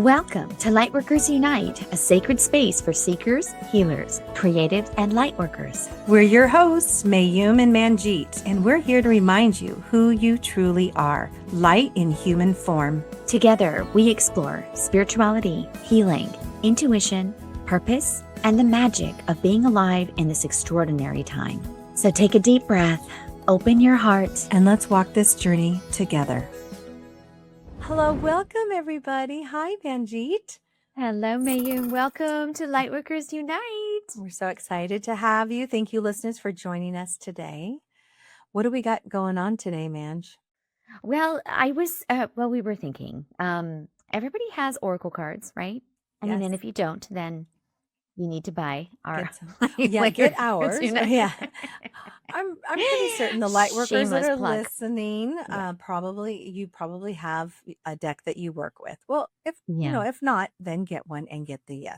Welcome to Lightworkers Unite, a sacred space for seekers, healers, creatives, and lightworkers. We're your hosts, Mayume and Manjeet, and we're here to remind you who you truly are, light in human form. Together, we explore spirituality, healing, intuition, purpose, and the magic of being alive in this extraordinary time. So take a deep breath, open your heart, and let's walk this journey together. Hello, welcome everybody. Hi, Manjeet. Hello, Mayume. Welcome to Lightworkers Unite. We're so excited to have you. Thank you, listeners, for joining us today. What do we got going on today, Manj? Well, we were thinking, everybody has Oracle cards, right? I mean, and if you don't, then you need to buy our get ours. Yeah. I'm pretty certain the lightworkers that are listening, you probably have a deck that you work with. Well, if not, then get one and get the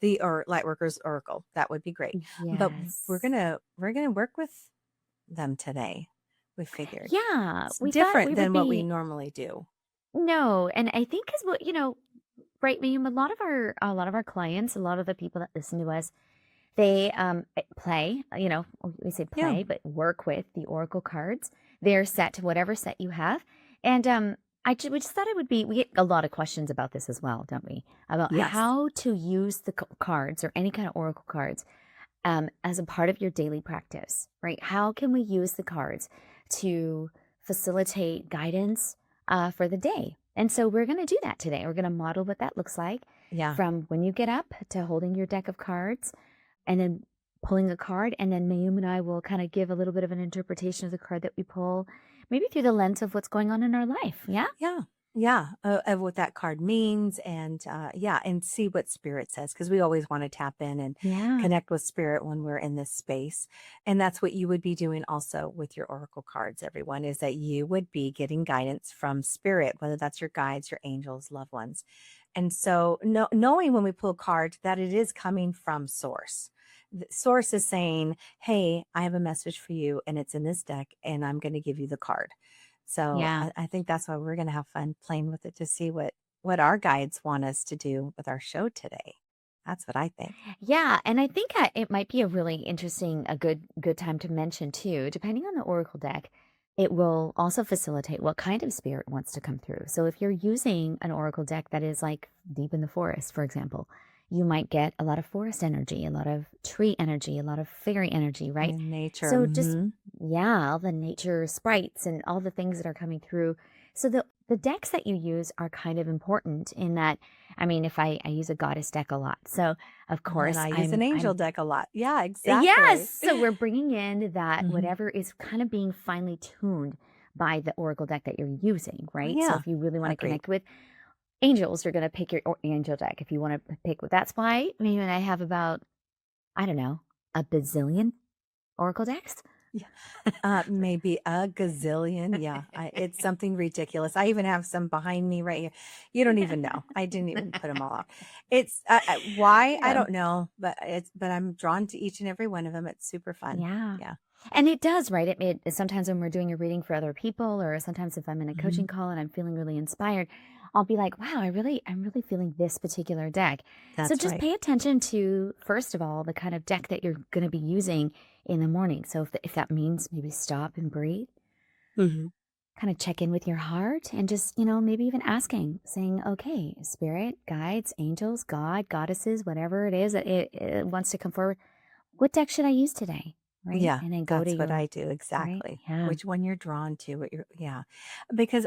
Lightworkers Oracle. That would be great. Yes. But we're gonna work with them today. We figured. Yeah, it's different than what we normally do. No, and I think because right, Mayume, a lot of our clients, a lot of the people that listen to us, they play, we say play, but work with the Oracle cards. They're set to whatever set you have. And we just thought we get a lot of questions about this as well, don't we? About how to use the cards or any kind of Oracle cards as a part of your daily practice, right? How can we use the cards to facilitate guidance for the day? And so we're going to do that today. We're going to model what that looks like from when you get up to holding your deck of cards and then pulling a card. And then Mayume and I will kind of give a little bit of an interpretation of the card that we pull, maybe through the lens of what's going on in our life. Yeah. Of what that card means and see what spirit says, because we always want to tap in and connect with spirit when we're in this space. And that's what you would be doing also with your Oracle cards, everyone, is that you would be getting guidance from spirit, whether that's your guides, your angels, loved ones. And so knowing when we pull a card that it is coming from source. The source is saying, hey, I have a message for you and it's in this deck and I'm going to give you the card. So I think that's why we're going to have fun playing with it to see what our guides want us to do with our show today. That's what I think. Yeah. And I think it might be a really interesting, a good time to mention too, depending on the Oracle deck, it will also facilitate what kind of spirit wants to come through. So if you're using an Oracle deck that is like deep in the forest, for example, you might get a lot of forest energy, a lot of tree energy, a lot of fairy energy, right? In nature. So just, all the nature sprites and all the things that are coming through. So the decks that you use are kind of important in that, I mean, if I use a goddess deck a lot. So of course I use an angel deck a lot. Yeah, exactly. Yes. So we're bringing in that whatever is kind of being finely tuned by the Oracle deck that you're using, right? Yeah. So if you really want to connect with angels, you're going to pick your angel deck. If you want to pick, that's why me and I have about, I don't know, a bazillion Oracle decks. Yeah. Maybe a gazillion. Yeah. It's something ridiculous. I even have some behind me right here. You don't even know. I didn't even put them all up. It's why I don't know, but I'm drawn to each and every one of them. It's super fun. Yeah. And it does, right? It sometimes when we're doing a reading for other people, or sometimes if I'm in a coaching call and I'm feeling really inspired, I'll be like, wow, I'm really feeling this particular deck. So just pay attention to, first of all, the kind of deck that you're going to be using in the morning. So if that means maybe stop and breathe, kind of check in with your heart and just, maybe even saying, okay, spirit, guides, angels, God, goddesses, whatever it is that it wants to come forward. What deck should I use today? Right? Yeah, and then go that's what I do. Exactly. Right? Yeah. Which one you're drawn to, because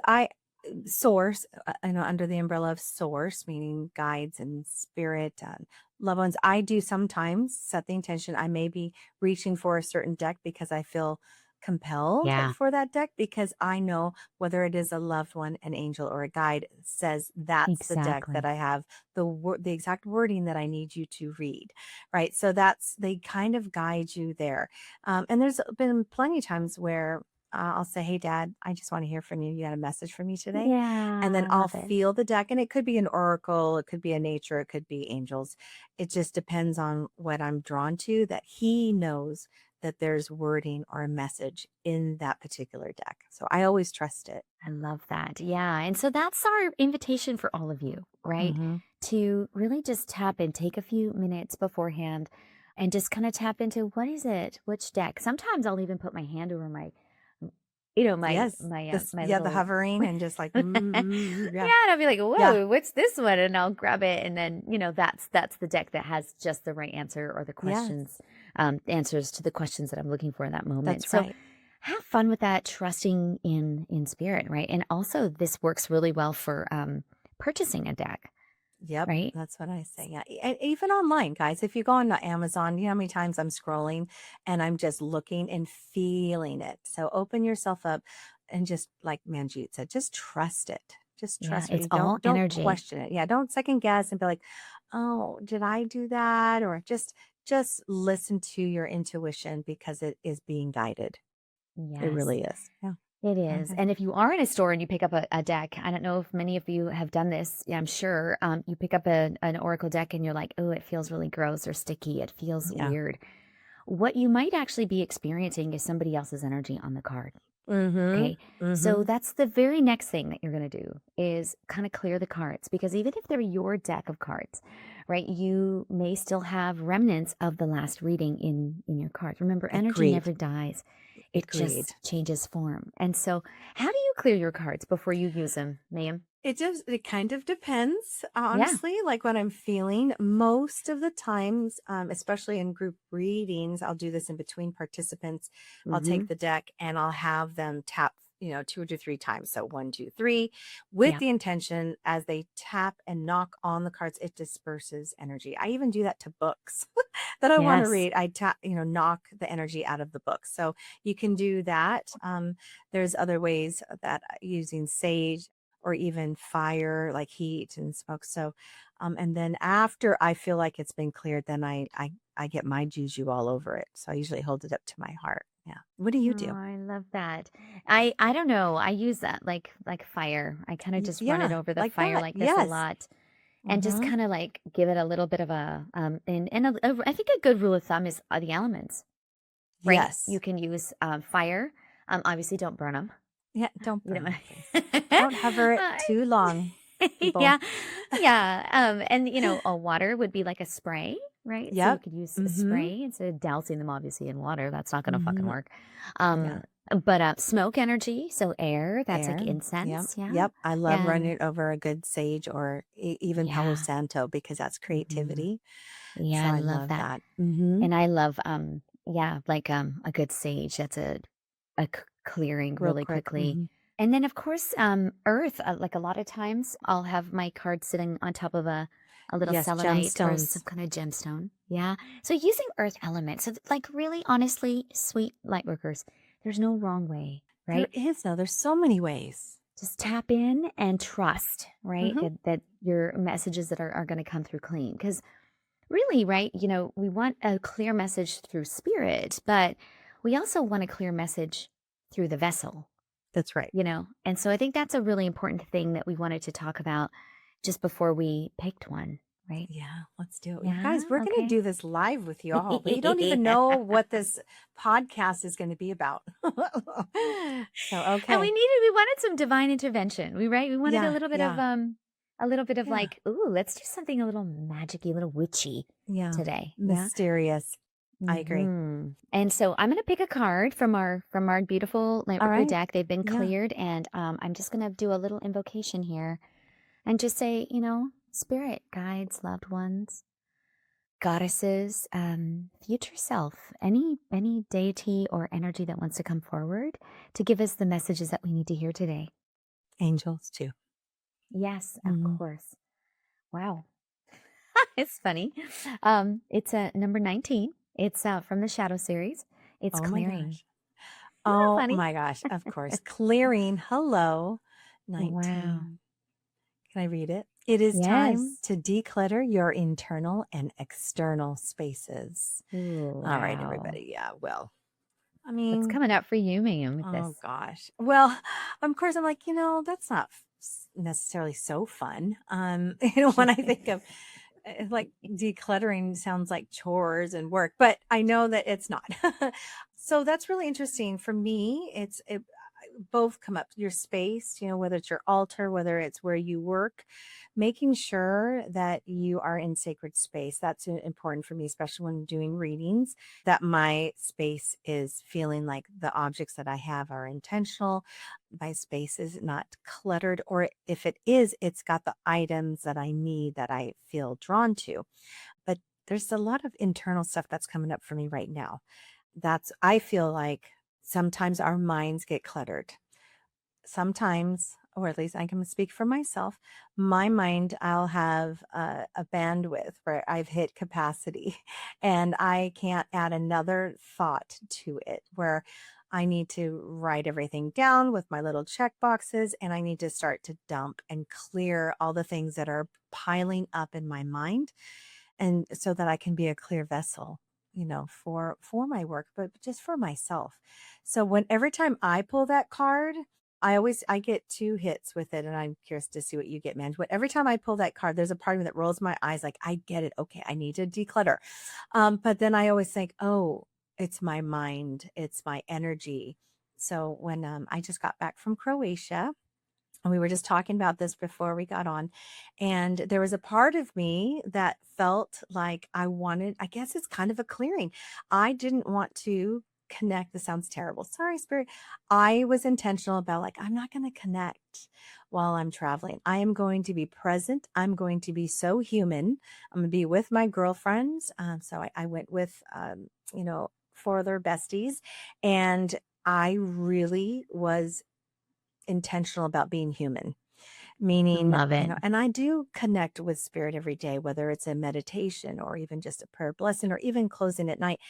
source, under the umbrella of source, meaning guides and spirit and loved ones, I do sometimes set the intention. I may be reaching for a certain deck because I feel compelled for that deck, because I know whether it is a loved one, an angel, or a guide says that's the deck that I have the exact wording that I need you to read, right? So they kind of guide you there. And there's been plenty of times where I'll say, hey, Dad, I just want to hear from you. You got a message for me today? Yeah. And then I'll feel the deck. And it could be an oracle. It could be a nature. It could be angels. It just depends on what I'm drawn to, that he knows that there's wording or a message in that particular deck. So I always trust it. I love that. Yeah. And so that's our invitation for all of you, right? Mm-hmm. To really just tap in, take a few minutes beforehand and just kind of tap into what is it? Which deck? Sometimes I'll even put my hand over my, my Yes. my The little hovering and just like, yeah, yeah. and I'll be like, Yeah. whoa, what's this one? And I'll grab it. And then, that's the deck that has just the right answer or the Yes. questions, answers to the questions that I'm looking for in that moment. That's So right. have fun with that, trusting in spirit, right? And also this works really well for purchasing a deck, Yep, right? that's what I say. Yeah, and even online, guys. If you go on Amazon, you know how many times I'm scrolling and I'm just looking and feeling it. So open yourself up and just like Manjeet said, just trust it. Just Yeah, trust it's me. all Don't energy. question it. Yeah, don't second guess and be like, oh, did I do that? Or just listen to your intuition because it is being guided. It Yes. really is. Yeah. It is. Okay. And if you are in a store and you pick up a deck, I don't know if many of you have done this. Yeah, I'm sure. You pick up an Oracle deck and you're like, oh, it feels really gross or sticky. It feels Yeah. weird. What you might actually be experiencing is somebody else's energy on the card. Mm-hmm. Okay. So Mm-hmm. that's the very next thing that you're going to do is kind of clear the cards because even if they're your deck of cards, right, you may still have remnants of the last reading in your cards. Remember, energy Agreed. never dies. It Agreed. just changes form. And so, how do you clear your cards before you use them, ma'am? It kind of depends, Yeah. honestly, like what I'm feeling. Most of the times, especially in group readings, I'll do this in between participants. I'll Mm-hmm. take the deck and I'll have them tap, 2 to 3 times. So 1, 2, 3, with Yeah. the intention as they tap and knock on the cards, it disperses energy. I even do that to books that I want to Yes. read. I tap, knock the energy out of the book. So you can do that. There's other ways that using sage or even fire, like heat and smoke. So, and then after I feel like it's been cleared, then I get my juju all over it. So I usually hold it up to my heart. Yeah. What do you Oh, do? I love that. I don't know. I use that like fire. I kind of just run it Yeah, over the like fire that. like this a Yes. lot. And just Mm-hmm. kind of like give it a little bit of a I think a good rule of thumb is the elements, right? You Yes. can use fire. Obviously, don't burn them. Yeah. Don't You burn know, them, please. Don't hover it uh, too long, people. yeah, yeah. And a water would be like a spray, right? So you Yep. could use a Mm-hmm. spray instead of dousing them, obviously, in water. That's not gonna fucking Mm-hmm. work. Yeah. Um, but smoke energy, so air. That's like Air. Yep. incense. Yeah, Yep. I love and running it over a good sage or even Palo yeah. Santo because that's Hmm. creativity. Yeah, So I I love love that. that. Mm-hmm. And I love, yeah, like a good sage. That's a clearing Real really quick. quickly. Mm-hmm. And then, of course, earth. Like a lot of times, I'll have my card sitting on top of a little Yes, selenite or some gemstones. kind of gemstone. Yeah. So using earth elements. So, like, really, honestly, sweet light workers, there's no wrong way, There right? is no, there's so many ways. Just tap in and trust, right? Mm-hmm. That your messages that are going to come through clean. Because really, right? We want a clear message through spirit, but we also want a clear message through the vessel, That's right. And so I think that's a really important thing that we wanted to talk about just before we picked one, right? Yeah, let's do it. You Yeah. guys, we're going to Okay. do this live with you all. We don't even Yeah. know what this podcast is going to be about. So, And okay. we wanted some divine intervention. We wanted Yeah, yeah, a little bit of yeah, like, ooh, let's do something a little magicy, a little witchy yeah. today. Yeah. Mysterious. I agree. And so I'm gonna pick a card from our beautiful All Lightworker right. deck. They've been Yeah. cleared, and I'm just gonna do a little invocation here, and just say, spirit guides, loved ones, goddesses, future self, any deity or energy that wants to come forward to give us the messages that we need to hear today. Angels too. Yes, of Mhm. course. Wow, it's funny. It's number 19. It's from the Shadow series. It's Oh my clearing. gosh. Isn't that Oh funny? my gosh. Of course. Clearing. Hello. Wow. 19. Can I read it? It is time Yes. to declutter your internal and external spaces. Ooh, All right, wow. everybody. Yeah, well, I What's mean, coming up for you, ma'am, with oh this? gosh. Well, of course, I'm like, that's not necessarily so fun. When I think of like decluttering sounds like chores and work, but I know that it's not. So that's really interesting for me. Both come up, your space, whether it's your altar, whether it's where you work, making sure that you are in sacred space. That's important for me, especially when doing readings, that my space is feeling like the objects that I have are intentional. My space is not cluttered, or if it is, it's got the items that I need, that I feel drawn to. But there's a lot of internal stuff that's coming up for me right now. I feel like sometimes our minds get cluttered. Sometimes, or at least I can speak for myself, my mind, I'll have a bandwidth where I've hit capacity and I can't add another thought to it, where I need to write everything down with my little check boxes, and I need to start to dump and clear all the things that are piling up in my mind, and so that I can be a clear vessel, for my work, but just for myself. So every time I pull that card, I get two hits with it, and I'm curious to see what you get, man. But every time I pull that card, there's a part of me that rolls my eyes, like, I get it. Okay, I need to declutter. But then I always think, oh, it's my mind, it's my energy. So when I just got back from Croatia, and we were just talking about this before we got on, and there was a part of me that felt like I guess it's kind of a clearing. I didn't want to connect. This sounds terrible. Sorry, Spirit. I was intentional about, like, I'm not going to connect while I'm traveling. I am going to be present. I'm going to be so human. I'm going to be with my girlfriends. So I went with, 4 other besties, and I really was intentional about being human, meaning, Love it. and I do connect with spirit every day, whether it's a meditation or even just a prayer blessing or even closing at night.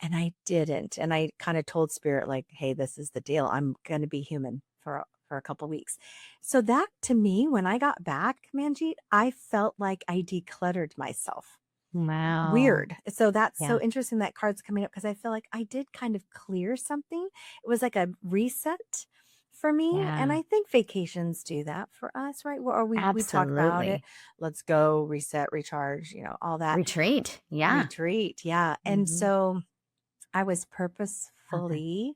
And I didn't. And I kind of told spirit, like, hey, this is the deal. I'm going to be human for a couple weeks. So that, to me, when I got back, Manjeet, I felt like I decluttered myself. Wow. Weird. So that's Yeah. so interesting that card's coming up, because I feel like I did kind of clear something. It was like a reset for me. And Yeah. I think vacations do that for us, right? Or we talk about it. Absolutely. Let's go, reset, recharge, all that. Retreat. Yeah. Retreat. Yeah. And Hmm. so I was Love it. purposefully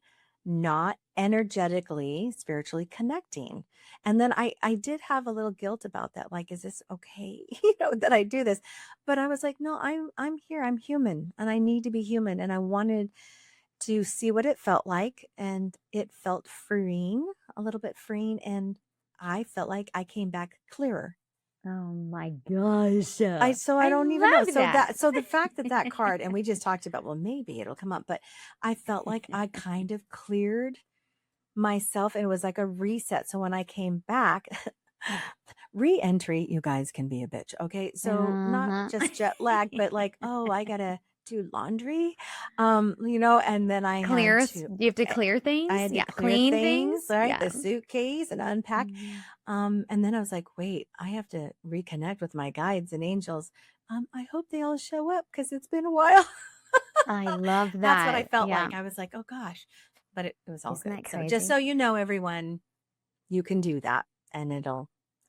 not energetically, spiritually connecting. And then I did have a little guilt about that. Like, is this okay? That I do this. But I was like, no, I'm here. I'm human, and I need to be human. And I wanted to see what it felt like. And it felt freeing, a little bit freeing. And I felt like I came back clearer. Oh my gosh. I I don't even know. love that. So the fact that that card, and we just talked about, well, maybe it'll come up, but I felt like I kind of cleared myself, and it was like a reset. So when I came back, re-entry, you guys can be a bitch. Okay. So not Uh-huh. just jet lag, but like, oh, I gotta do laundry. And then You have to eh, clear I things. had to Yeah. clear Clean things, things. right? Yeah. The suitcase, and unpack. Mhm. And then I was like, wait, I have to reconnect with my guides and angels. I hope they all show up, because it's been a while. I love That's what I that. felt Yeah. like. I was like, oh gosh, but it was all Isn't good. that So just crazy? so you know, everyone, you can do that, and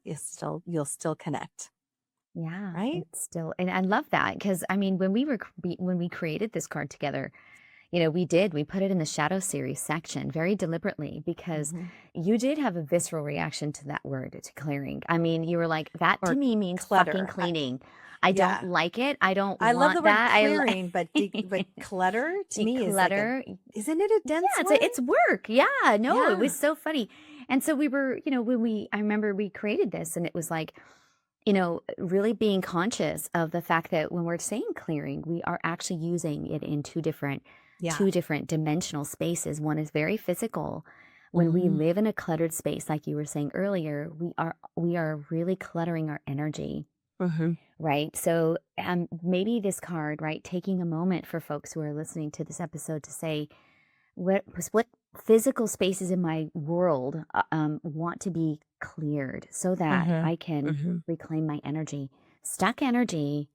you'll still connect, Yeah, right? it's still, and I love that because I mean, when we created this card together, we put it in the shadow series section very deliberately because Mm-hmm. you did have a visceral reaction to that word, to clearing. I mean, you were like, that to Or me means fucking clutter. cleaning. I don't Yeah, like it. I don't I love the want word that. clearing, but but clutter to me is like Declutter. isn't it a dense Yeah, word? it's work. Yeah, no, it Yeah. was so funny. And so we were, I remember we created this and it was like, really being conscious of the fact that when we're saying clearing, we are actually using it in Yeah. two different dimensional spaces. One is very physical. When we Mm-hmm. live in a cluttered space, like you were saying earlier, we are really cluttering our energy, Mm-hmm. right? So maybe this card, right, taking a moment for folks who are listening to this episode to say, what physical spaces in my world want to be cleared so that Mm-hmm. I can Mm-hmm. reclaim my energy. Stuck energy,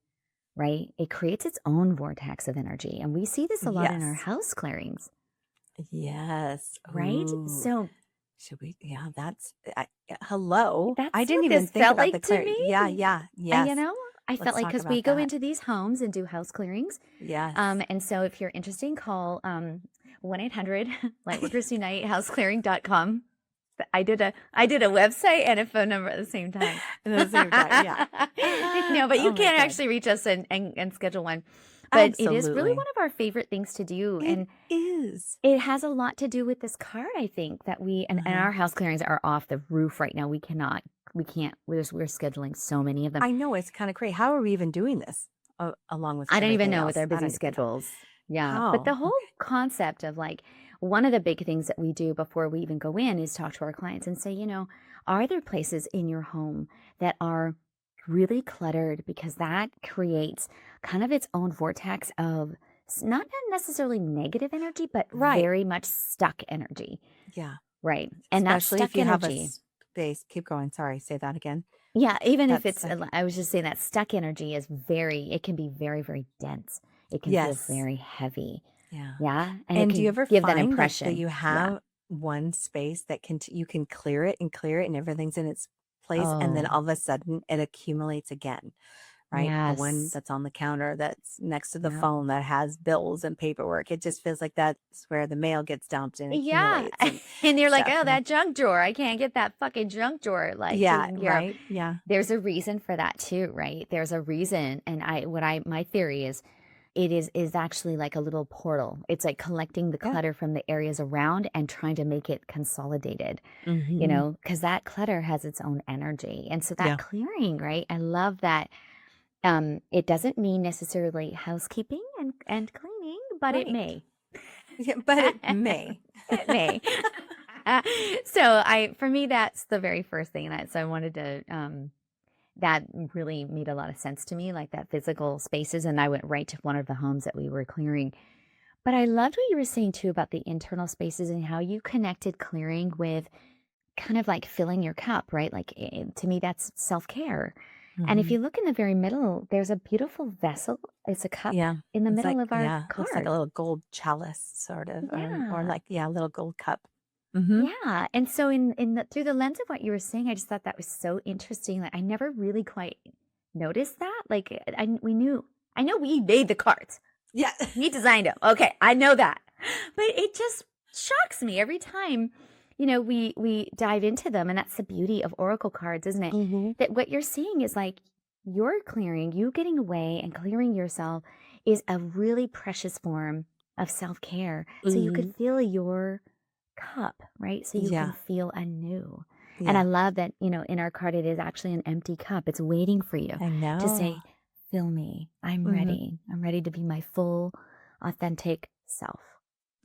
right? It creates its own vortex of energy. And we see this a lot in our Yes. house clearings, Yes. right? Ooh. So Should we? Yeah, hello. I that's didn't what even this think felt about the like to clarity. me. Yeah, yeah, You yes. know? I felt Let's like talk because we about go that. into these homes and do house clearings. Yes. And so if you're interested, call 1-800 lightworkersunite houseclearing.com. I did a website and a phone number at the same time. At the same time, yeah. No, but you Oh my can God. actually reach us and schedule one. But it is really one Absolutely. of our favorite things to do. It And is. it has a lot to do with this card, I think, that and Mhm. our house clearings are off the roof right now. We can't, we're scheduling so many of them. I know it's kind of crazy. How are we even doing this along with I don't even everything know with else? their I busy don't even know. schedules. Yeah. But the How? whole concept of like one of the big things that we do before we even go in is talk to our clients and say, are there places in your home that are really cluttered because that creates kind of its own vortex of not necessarily negative energy, but Right. very much stuck energy. Yeah. Right. And that Especially if stuck you have a energy. space. Keep going. Sorry. Say that again. Yeah, even if That's it's, like, I was just saying that stuck energy it can be very, very dense. It can feel yes. very heavy. Yeah. Yeah. And it And do you can ever give that find that impression. you Yeah. have one space that you can clear it and everything's in its place and then Oh, all of a sudden it accumulates again, right? The one yes. that's on the counter that's next to the Yeah. phone that has bills and paperwork. It just feels like that's where the mail gets dumped and Yeah. accumulates and And you're like, stuff. oh, And that junk drawer. I can't get that fucking junk drawer like yeah, taken care of. right. Yeah. There's a reason for that too, right? There's a reason. And my theory is it is actually like a little portal. It's like collecting the Yeah. clutter from the areas around and trying to make it consolidated. Hmm. Because that clutter has its own energy. And so that Yeah. clearing, right? I love that. It doesn't mean necessarily housekeeping and cleaning, but it Right. may. Yeah, but it may. It may. So for me, that's the very first thing so I wanted to, that really made a lot of sense to me, like that physical spaces. And I went right to one of the homes that we were clearing. But I loved what you were saying too about the internal spaces and how you connected clearing with kind of like filling your cup, right? Like to me, that's self-care. And if Hmm. you look in the very middle, there's a beautiful vessel. It's a cup Yeah. in the It's middle like, of our yeah, looks like a card. little gold chalice sort of, or Yeah. like, yeah, a little gold cup. Hmm. Yeah. And so through the lens of what you were saying, I just thought that was so interesting. Like I never really quite noticed that. Like I know we made the cards. Yeah. We designed them. Okay, I know that. But it just shocks me every time, we dive into them. And that's the beauty of Oracle cards, isn't it? Hmm. That what you're seeing is like you getting away and clearing yourself is a really precious form of self-care. So you Hmm. could fill your cup, right? So you can Yeah. feel anew. And I Yeah. love that, in our card, it is actually an empty cup. It's waiting for you I to know. say, fill me. I'm Hmm. ready. I'm ready to be my full, authentic self.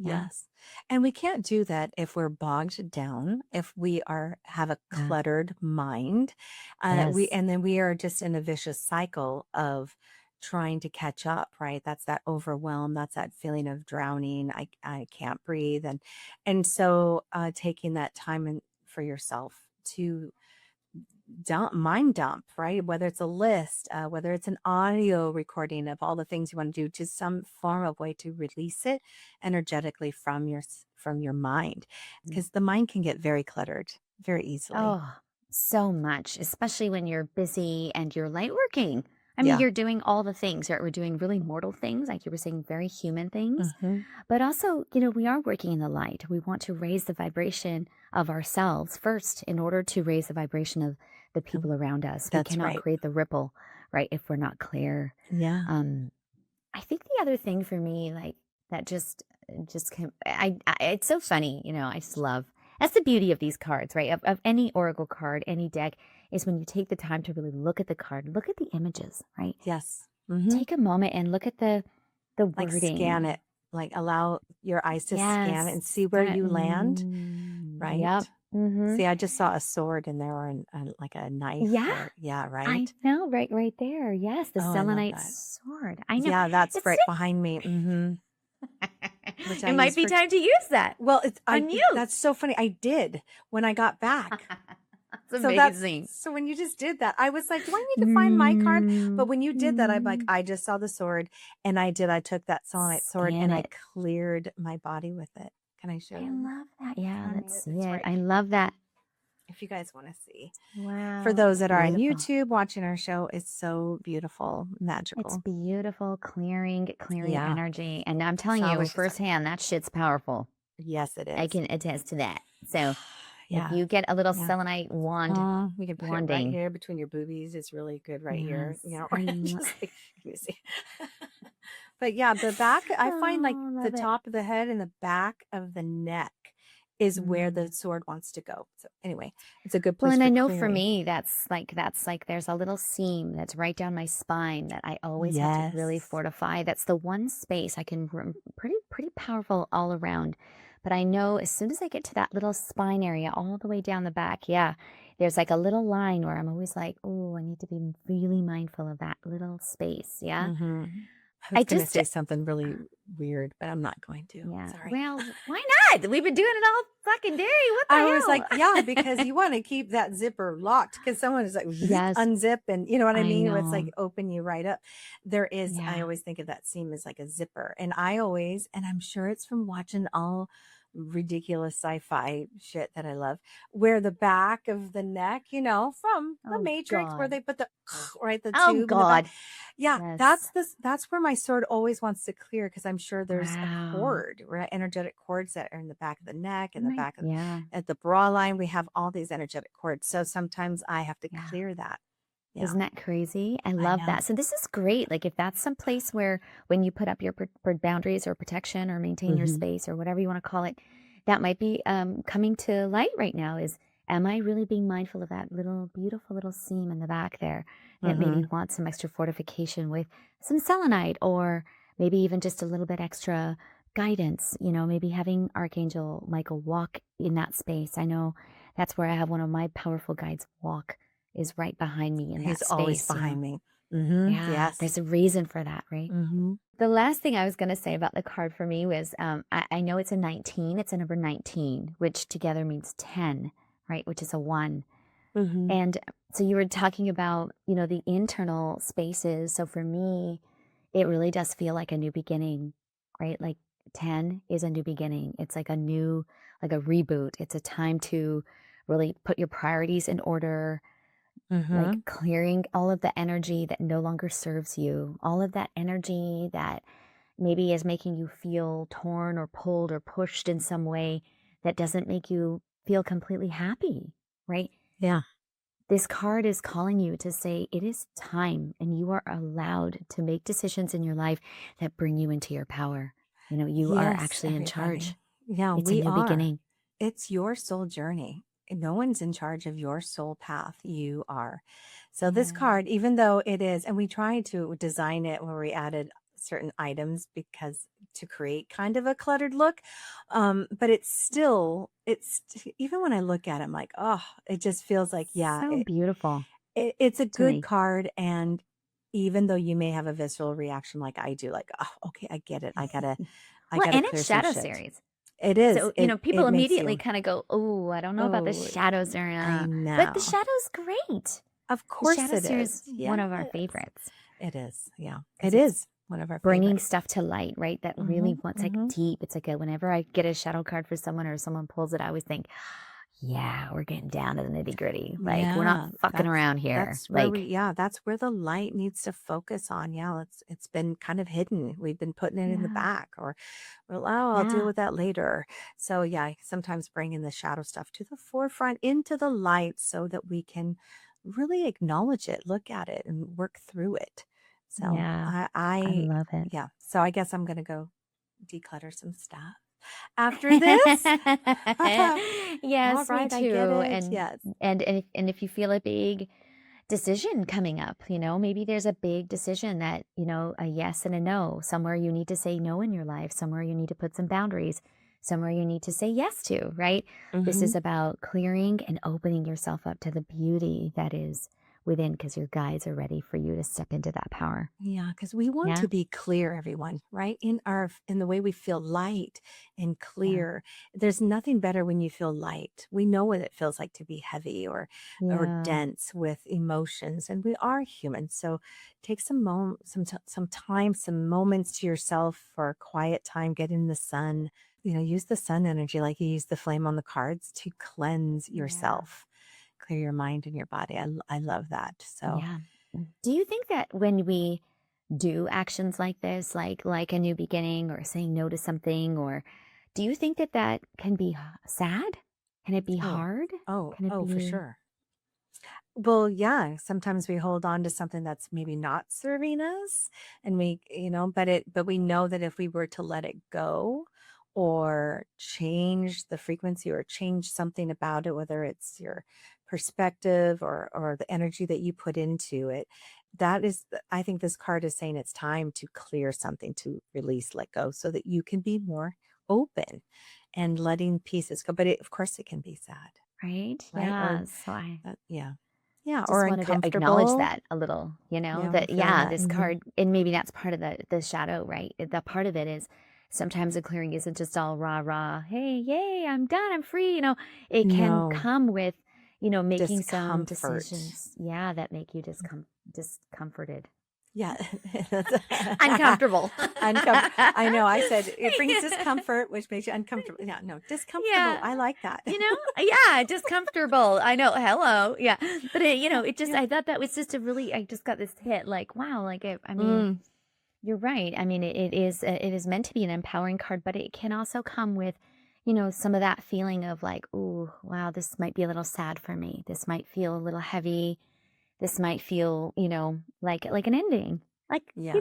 Yeah. Yes. And we can't do that if we're bogged down, if we have a Yeah. cluttered mind. Yes. And then we are just in a vicious cycle of trying to catch up, right? That's that overwhelm. That's that feeling of drowning. I can't breathe. And so taking that time for yourself to mind dump, right? Whether it's a list, whether it's an audio recording of all the things you want to do, just some form of way to release it energetically from your mind, Mm. because the mind can get very cluttered very easily. Oh, so much, especially when you're busy and you're light working. I mean, Yeah. you're doing all the things, right? We're doing really mortal things, like you were saying, very human things. Hmm. But also, we are working in the light. We want to raise the vibration of ourselves first in order to raise the vibration of the people around us. We That's cannot right. create the ripple, right, if we're not clear. Yeah. Um, I think the other thing for me, like that just came, it's so funny, I just love, that's the beauty of these cards, right? Of any Oracle card, any deck, is when you take the time to really look at the card, look at the images, right? Yes. Hmm. Take a moment and look at the Like scan wording. it, like allow your eyes to scan it Yes. and see where you land, Yep. right? Mm-hmm. See, I just saw a sword in there, or like a knife, Yeah, or yeah, I right. know, right there. Yes, the Oh, I love selenite that. sword. I know. Yeah, that's It's right behind me. Hmm. Which I it might use be for, time to use that well, on you. that's so funny. I did when I got back. It's So amazing. when you just did that, I was like, do I need to find my card? But Mm, when you did that, I'm like, mm. I just saw the sword and I took that selenite sword Scan and I it. cleared my body with it. Can I show I you? love that. Yeah, Trying to let's get see this it. right. I love that. if you guys want to see. For Wow, those it's that are on beautiful. YouTube watching our show, it's so beautiful, It's magical. beautiful, clearing Yeah. energy. And I'm telling So I you was just like, firsthand, that shit's powerful. yes, it I is. can attest to that. So if Yeah. you get a little Yeah. selenite We can put it right wanding, here between your boobies. It's really good right here. yes, You know, I or love. just like, let me see. But yeah, the back, I find like Oh, the love it. top of the head and the back of the neck is where the Mm. sword wants to go. So anyway, it's a good Well, place and for I know for clearing. me, that's like there's a little seam that's right down my spine that I always have to really Yes. fortify. That's the one space I can pretty powerful all around. But I know as soon as I get to that little spine area, all the way down the back, yeah, there's like a little line where I'm always like, oh, I need to be really mindful of that little space. Yeah. Hmm. I was I going to just say something really weird, but I'm not going to. Yeah. Sorry. Well, why not? We've been doing it all fucking day. What I was like, the yeah, hell? because you want to keep that zipper locked because someone is like Yes, unzip and you know what I I mean? It's like know. open you right up. There is, I Yeah. always think of that seam as like a zipper. And I always, and I'm sure it's from watching all ridiculous sci-fi shit that I love, where the back of the neck, you know, from the Oh Matrix where God. they put the right the Oh tube in the back. God. Yeah, Yes. that's where my sword always wants to clear because I'm sure there's a Wow. cord, right? Energetic cords that are in the back of the neck and the back of Yeah. at the bra line. We have all these energetic cords. So sometimes I have to Yeah. clear that. Yeah, Isn't that crazy? I I love know. that. So this is great. Like if that's some place where when you put up your boundaries or protection or maintain your Hmm. space or whatever you want to call it, that might be coming to light right now is am I really being mindful of that little beautiful little seam in the back there that maybe Hmm. wants some extra fortification with some selenite or maybe even just a little bit extra guidance, maybe having Archangel Michael walk in that space. I know that's where I have one of my powerful guides walk is right behind me in He's that always space. behind me. Hmm. Yeah, Yes. there's a reason for that, right? Hmm. The last thing I was going to say about the card for me was I know it's a 19, it's a number 19, which together means 10, right? Which is a one. Hmm. And so you were talking about, the internal spaces. So for me, it really does feel like a new beginning, right? Like 10 is a new beginning. It's like like a reboot. It's a time to really put your priorities in order, like Hmm. clearing all of the energy that no longer serves you, all of that energy that maybe is making you feel torn or pulled or pushed in some way that doesn't make you feel completely happy, right? Yeah. This card is calling you to say it is time and you are allowed to make decisions in your life that bring you into your power. You are Yes, actually in charge. everybody. Yeah, It's a we new are. beginning. It's your soul journey. No one's in charge of your soul path. You are. So this Yeah. card, even though it is, and we tried to design it where we added certain items because to create kind of a cluttered look. But even when I look at it, I'm like, oh, it just feels like, yeah, So beautiful it's a to good me. card. And even though you may have a visceral reaction like I do, like, oh, okay, I get it. I Well, gotta and clear it's some shadow shit. series. It is. So, It people makes immediately you, kind of go, oh, I don't know about the oh, shadows are, I but the know. shadow's great. Of The course shadow it series is. is one Yes. of our favorites It is. Yeah. It because it's is one of our bringing favorites. stuff to light, right? That Hmm. really wants like Hmm. deep. It's like whenever I get a shadow card for someone or someone pulls it, I always think, yeah, we're getting down to the nitty gritty. Like we're not Yeah, fucking around here. that's where we, Like, yeah, that's where the light needs to focus on. Yeah, it's been kind of hidden. We've been putting it in the yeah, back, or well, oh, I'll deal yeah, with that later. So yeah, sometimes bringing the shadow stuff to the forefront, into the light, so that we can really acknowledge it, look at it, and work through it. So yeah. I I love it. yeah. So I guess I'm gonna go declutter some stuff after this. All Yes, me right, I get too. it. And Yes. if you feel a big decision coming up, maybe there's a big decision that, a yes and a no, somewhere you need to say no in your life, somewhere you need to put some boundaries, somewhere you need to say yes to, right? This Hmm. is about clearing and opening yourself up to the beauty that is within because your guides are ready for you to step into that power. Yeah, because we want Yeah. to be clear, everyone, right? In the way we feel light and Yeah. clear. There's nothing better when you feel light. We know what it feels like to be heavy or Yeah. dense with emotions, and we are human. So take some time, some moments to yourself for a quiet time. Get in the sun. Use the sun energy like you use the flame on the cards to cleanse Yeah. yourself. clear your mind and your body. I love that. So, Yeah. Do you think that when we do actions like this, like a new beginning or saying no to something, or do you think that that can be sad? Can it be oh, hard? Can it for be sure. Well, yeah, sometimes we hold on to something that's maybe not serving us, and but we know that if we were to let it go or change the frequency or change something about it, whether it's your perspective or the energy that you put into it, I think this card is saying it's time to clear something, to release, let go, so that you can be more open and letting pieces go. But of course, it can be sad, right? right? Or Yeah. So I yeah. Yeah, or just wanted to acknowledge uncomfortable. that a little, Yeah, we're that, feeling yeah, that. this card, and maybe that's part of the shadow, right? The part of it is sometimes the clearing isn't just all rah, rah, hey, yay, I'm done, I'm free. It can No, come with, making some discomfort. decisions, yeah, that make you discomforted. Yeah, that's Uncomfortable. I know. I said it brings discomfort, which makes you uncomfortable. Yeah, no, discomfortable. Yeah. I like that. Yeah, just comfortable. I know. Hello. Yeah. But Yeah, it just, yeah. I thought that was just a really, I just got this hit like, wow, like, I mean, Mm, you're right. I mean, it is meant to be an empowering card, but it can also come with, some of that feeling of like, ooh, wow, this might be a little sad for me. This might feel a little heavy. This might feel, like an ending. Like, yeah.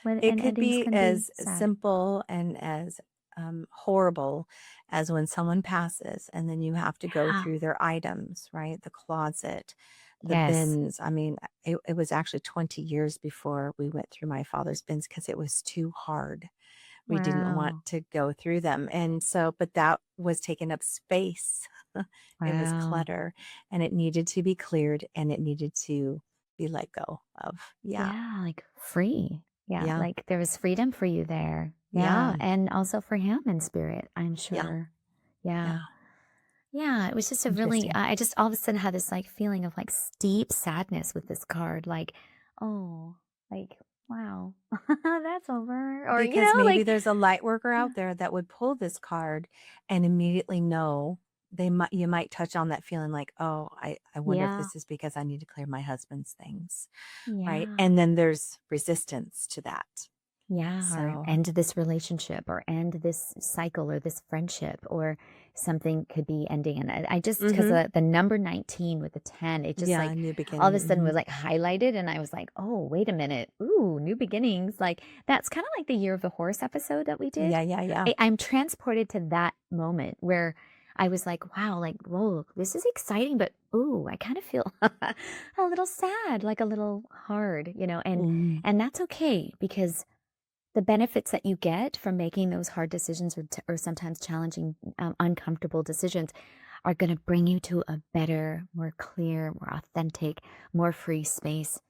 when It and could endings be can be as sad. simple and as horrible as when someone passes and then you have to go Yeah. through their items, right? The closet, the Yes. bins. I mean, it was actually 20 years before we went through my father's bins because it was too hard. We didn't want Wow. to go through them. And so, but that was taking up space. It was Wow. clutter and it needed to be cleared and it needed to be let go of. Yeah. Yeah, like free. Yeah, Yeah. like there was freedom for you there. Yeah, Yeah. and also for him in spirit, I'm Yeah. sure. Yeah. Yeah. Yeah, it was just a really, Interesting. I just all of a sudden had this like feeling of like deep sadness with this card. Like, oh, like, wow, that's over. Or, Because maybe like, there's a light worker out there that would pull this card and immediately know you might touch on that feeling like, oh, I wonder if yeah, this is because I need to clear my husband's things. Right. yeah. And then there's resistance to that. Yeah, or So end this relationship or end this cycle or this friendship or something could be ending. And I just, because hmm the number 19 with the 10, it just yeah, like new all of a beginning. sudden was like highlighted. And I was like, oh, wait a minute. Ooh, new beginnings. Like that's kind of like the Year of the Horse episode that we did. Yeah, yeah, yeah. I'm transported to that moment where I was like, wow, like, whoa, this is exciting, but ooh, I kind of feel a little sad, like a little hard, Mm, and that's okay because the benefits that you get from making those hard decisions or sometimes challenging, uncomfortable decisions are going to bring you to a better, more clear, more authentic, more free space,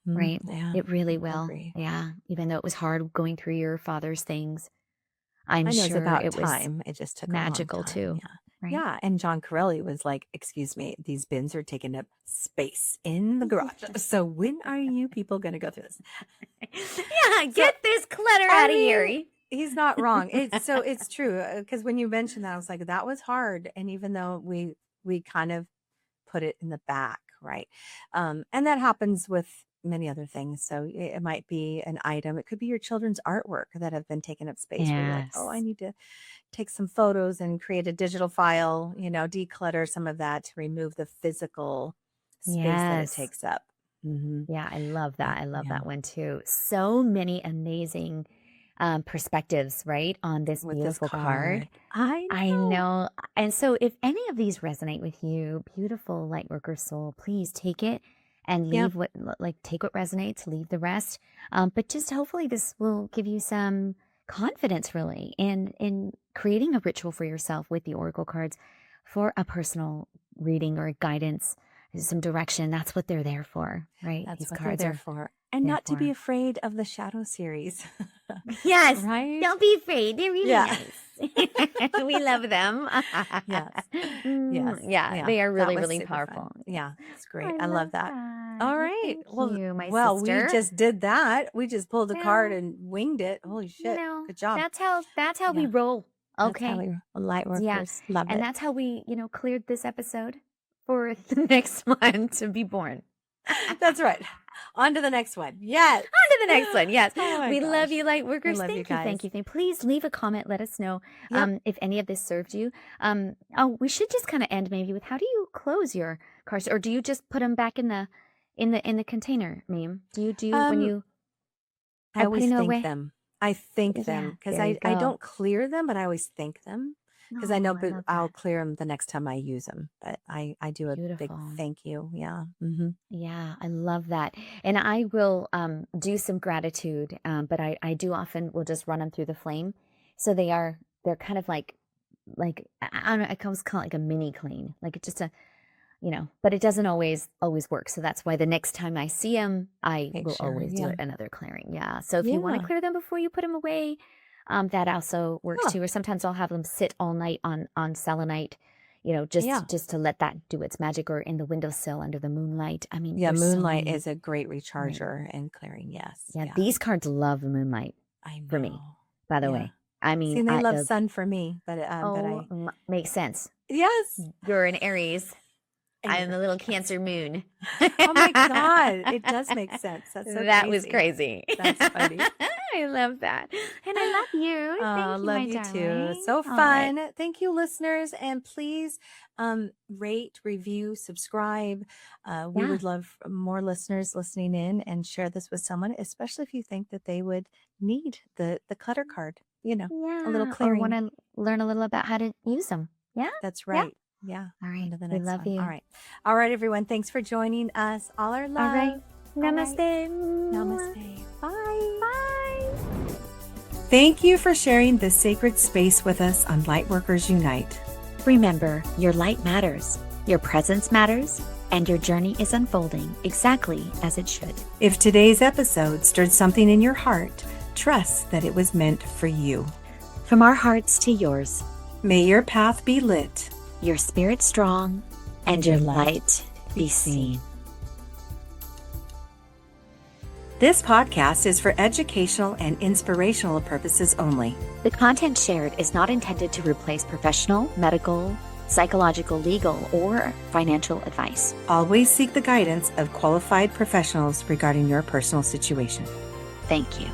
right? yeah, It really I will. agree. Yeah. Even though it was hard going through your father's things, I'm I know it's sure about it was time. It just took a long magical time. too, Yeah. right? Yeah. And John Corelli was like, excuse me, these bins are taking up space in the garage. So when are you people going to go through this? Yeah. So, Get this clutter I out of mean, here. he's not wrong. It's true. Because when you mentioned that, I was like, that was hard. And even though we kind of put it in the back, right? And that happens with many other things. So it might be an item. It could be your children's artwork that have been taking up space where you're like, oh, I Yes. need to take some photos and create a digital file, declutter some of that to remove the physical space that it Yes. takes up. Hmm Yeah, I love that. I love Yeah. that one too. So many amazing perspectives, right, on this With this beautiful card. card. I I know. know. And so, if any of these resonate with you, beautiful Lightworker soul, please take it and Yep. leave take what resonates, leave the rest. But just hopefully, this will give you some confidence, really, in creating a ritual for yourself with the Oracle cards for a personal reading or guidance, some direction. That's what they're there for, right? That's These what they're cards there are for. And there not to be for. afraid of the shadow series. Yes, Right? don't be afraid. They're really Yeah. nice. We love them. Yes. Yes. Yeah, Yeah. they are That really, was really super fun. powerful. Yeah. Yeah. It's great. I I love love that. that. All Well, right. thank Well, you, my well, we sister. just did that. We just pulled a card Well, and winged it. Holy shit. Good job. that's how we Yeah. roll. That's how Okay. we light Yeah. workers love And it. that's how we, cleared this episode for the next one to be born. That's right. On to the next one. Yes. On to the next one. Yes. Oh We gosh. love you, Lightworkers. Love Thank you you. guys. Thank you. Please leave a comment. Let us know if any of this served you. We should just kind of end maybe with, how do you close your cards, or do you just put them back in the container, Mayume? Do you when you I always putting think away? them. I think them because I don't clear them, but I always think them because I know, but I'll clear them the next time I use them. But I do a big thank you. Yeah. Mm-hmm. Yeah, I love that. And I will do some gratitude, but I do often will just run them through the flame. So they're kind of like I don't know, I always call it like a mini clean, like it's just a, but it doesn't always work. So that's why the next time I see them, I will always do another clearing. Yeah. So if you want to clear them before you put them away, that also works too. Or sometimes I'll have them sit all night on selenite, just to let that do its magic, or in the windowsill under the moonlight. I mean, moonlight is a great recharger and clearing. Yes. Yeah, these cards love the moonlight for me, by the way. I mean, they love sun for me, but makes sense. Yes. You're an Aries. I am a little Cancer moon. Oh my God. It does make sense. That's so that was crazy. That's funny. I love that. And I love you. Thank you, love my you darling. too. So fun. Right. Thank you, listeners. And please rate, review, subscribe. We would love more listeners listening in, and share this with someone, especially if you think that they would need the clutter card, a little clearing. Or want to learn a little about how to use them. Yeah. That's right. Yeah. All right. The We next love one. you. All right. All right, everyone. Thanks for joining us. All our love. All right. Namaste. Namaste. Bye. Bye. Thank you for sharing this sacred space with us on Lightworkers Unite. Remember, your light matters, your presence matters, and your journey is unfolding exactly as it should. If today's episode stirred something in your heart, trust that it was meant for you. From our hearts to yours, may your path be lit, your spirit strong, and your light be seen. This podcast is for educational and inspirational purposes only. The content shared is not intended to replace professional, medical, psychological, legal, or financial advice. Always seek the guidance of qualified professionals regarding your personal situation. Thank you.